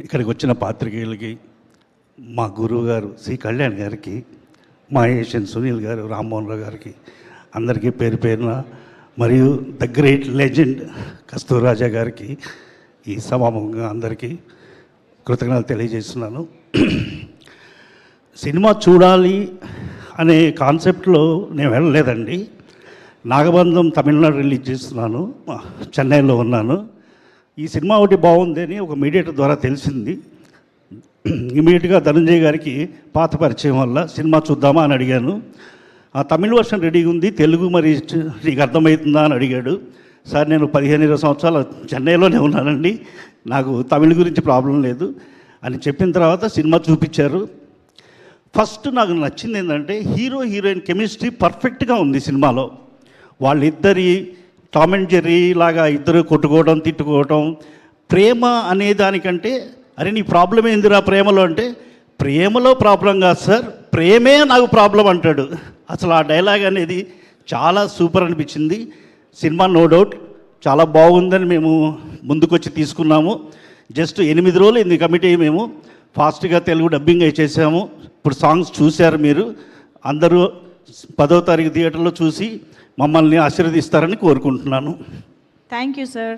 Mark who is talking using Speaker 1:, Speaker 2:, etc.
Speaker 1: ఇక్కడికి వచ్చిన పాత్రికేయులకి, మా గురువు గారు శ్రీ కళ్యాణ్ గారికి, మా ఏషియన్ సునీల్ గారు, రామ్మోహన్ రావు గారికి అందరికీ పేరు పేరున, మరియు ద గ్రేట్ లెజెండ్ కస్తూరాజా గారికి ఈ సభాముఖంగా అందరికీ కృతజ్ఞతలు తెలియజేస్తున్నాను. సినిమా చూడాలి అనే కాన్సెప్ట్లో నేను వెళ్ళలేదండి. నాగబంధం తమిళనాడు రిలీజ్ చేస్తున్నాను, చెన్నైలో ఉన్నాను. ఈ సినిమా ఒకటి బాగుంది అని ఒక మీడియేటర్ ద్వారా తెలిసింది. ఇమీడియట్గా ధనంజయ్ గారికి పాత పరిచయం వల్ల సినిమా చూద్దామా అని అడిగాను. ఆ తమిళ వర్షన్ రెడీగా ఉంది, తెలుగు మరి నీకు అర్థమవుతుందా అని అడిగాడు. సార్ నేను 15-20 సంవత్సరాలు చెన్నైలోనే ఉన్నానండి, నాకు తమిళ గురించి ప్రాబ్లం లేదు అని చెప్పిన తర్వాత సినిమా చూపించారు. ఫస్ట్ నాకు నచ్చింది ఏంటంటే హీరో హీరోయిన్ కెమిస్ట్రీ పర్ఫెక్ట్గా ఉంది సినిమాలో. వాళ్ళిద్దరి టామ్ అండ్ జెర్రీ లాగా ఇద్దరు కొట్టుకోవడం, తిట్టుకోవడం, ప్రేమ అనే దానికంటే అరే నీ ప్రాబ్లం ఏందిరా ప్రేమలో అంటే, ప్రేమలో ప్రాబ్లం కాదు సార్, ప్రేమే నాకు ప్రాబ్లం అంటాడు. అసలు ఆ డైలాగ్ అనేది చాలా సూపర్ అనిపించింది. సినిమా నో డౌట్ చాలా బాగుందని మేము ముందుకొచ్చి తీసుకున్నాము. జస్ట్ 8 రోజులు ఇంది కమిటీ, మేము ఫాస్ట్గా తెలుగు డబ్బింగ్ చేసాము. ఇప్పుడు సాంగ్స్ చూశారు మీరు అందరూ. 10వ తారీఖు థియేటర్లో చూసి మమ్మల్ని ఆశీర్వదిస్తారని కోరుకుంటున్నాను.
Speaker 2: Thank you sir.